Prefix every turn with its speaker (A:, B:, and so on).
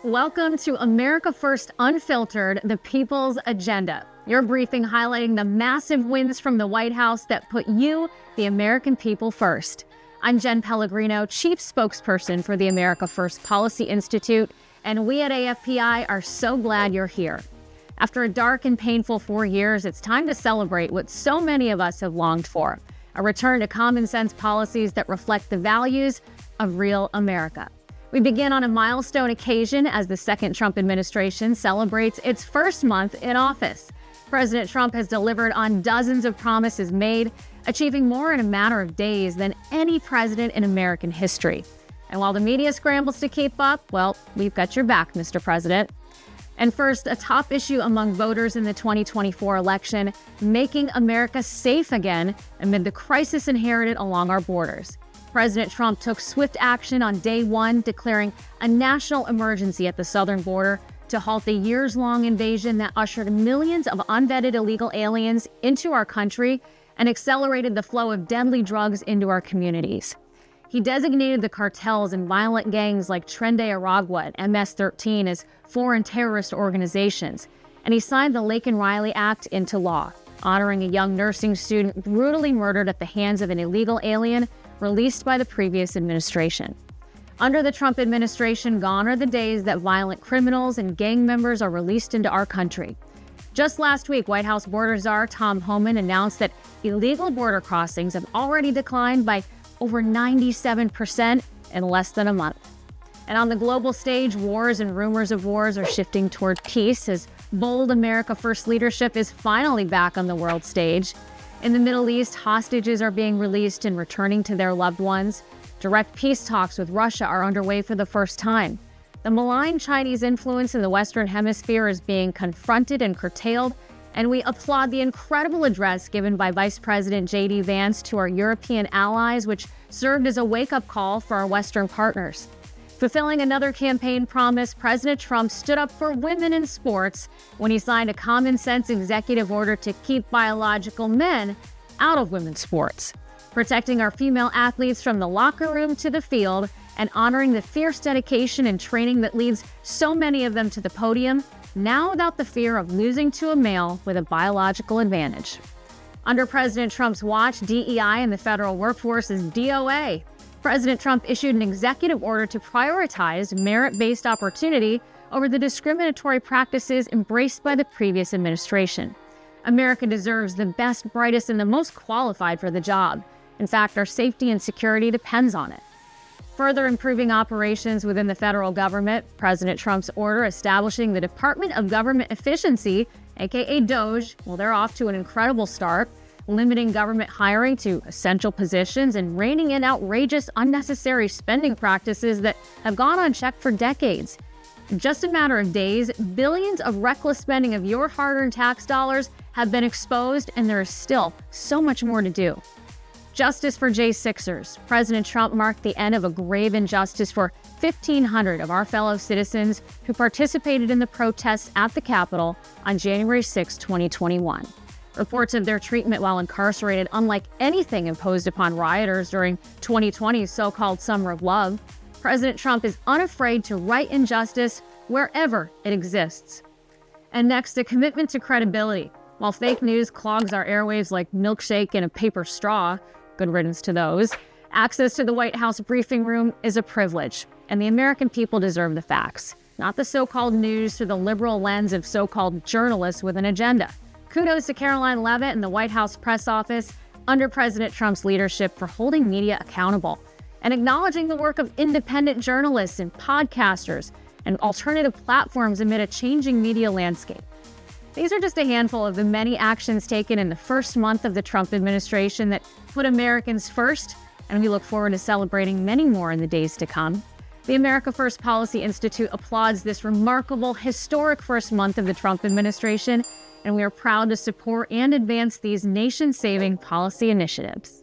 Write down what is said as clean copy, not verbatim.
A: Welcome to America First Unfiltered, the People's Agenda. Your briefing highlighting the massive wins from the White House that put you, the American people, first. I'm Jenn Pellegrino, Chief Spokesperson for the America First Policy Institute, and we at AFPI are so glad you're here. After a dark and painful 4 years, it's time to celebrate what so many of us have longed for, a return to common sense policies that reflect the values of real America. We begin on a milestone occasion as the second Trump administration celebrates its first month in office. President Trump has delivered on dozens of promises made, achieving more in a matter of days than any president in American history. And while the media scrambles to keep up, well, we've got your back, Mr. President. And first, a top issue among voters in the 2024 election, making America safe again amid the crisis inherited along our borders. President Trump took swift action on day one, declaring a national emergency at the southern border to halt the years-long invasion that ushered millions of unvetted illegal aliens into our country and accelerated the flow of deadly drugs into our communities. He designated the cartels and violent gangs like Tren de Aragua and MS-13 as foreign terrorist organizations, and he signed the Laken Riley Act into law, honoring a young nursing student brutally murdered at the hands of an illegal alien released by the previous administration. Under the Trump administration, gone are the days that violent criminals and gang members are released into our country. Just last week, White House border czar Tom Homan announced that illegal border crossings have already declined by over 97% in less than a month. And on the global stage, wars and rumors of wars are shifting toward peace as bold America First leadership is finally back on the world stage. In the Middle East, hostages are being released and returning to their loved ones. Direct peace talks with Russia are underway for the first time. The malign Chinese influence in the Western Hemisphere is being confronted and curtailed, and we applaud the incredible address given by Vice President J.D. Vance to our European allies, which served as a wake-up call for our Western partners. Fulfilling another campaign promise, President Trump stood up for women in sports when he signed a common-sense executive order to keep biological men out of women's sports, protecting our female athletes from the locker room to the field and honoring the fierce dedication and training that leads so many of them to the podium, now without the fear of losing to a male with a biological advantage. Under President Trump's watch, DEI in the federal workforce is DOA. President Trump issued an executive order to prioritize merit-based opportunity over the discriminatory practices embraced by the previous administration. America deserves the best, brightest, and the most qualified for the job. In fact, our safety and security depends on it. Further improving operations within the federal government, President Trump's order establishing the Department of Government Efficiency, aka DOGE, well, they're off to an incredible start, limiting government hiring to essential positions and reining in outrageous, unnecessary spending practices that have gone unchecked for decades. In just a matter of days, billions of reckless spending of your hard-earned tax dollars have been exposed, and there is still so much more to do. Justice for J6ers. President Trump marked the end of a grave injustice for 1,500 of our fellow citizens who participated in the protests at the Capitol on January 6, 2021. Reports of their treatment while incarcerated, unlike anything imposed upon rioters during 2020's so-called Summer of Love. President Trump is unafraid to right injustice wherever it exists. And next, a commitment to credibility. While fake news clogs our airwaves like milkshake in a paper straw, good riddance to those, access to the White House briefing room is a privilege, and the American people deserve the facts, not the so-called news through the liberal lens of so-called journalists with an agenda. Kudos to Caroline Leavitt and the White House press office under President Trump's leadership for holding media accountable and acknowledging the work of independent journalists and podcasters and alternative platforms amid a changing media landscape. These are just a handful of the many actions taken in the first month of the Trump administration that put Americans first, and we look forward to celebrating many more in the days to come. The America First Policy Institute applauds this remarkable, historic first month of the Trump administration, and we are proud to support and advance these nation-saving policy initiatives.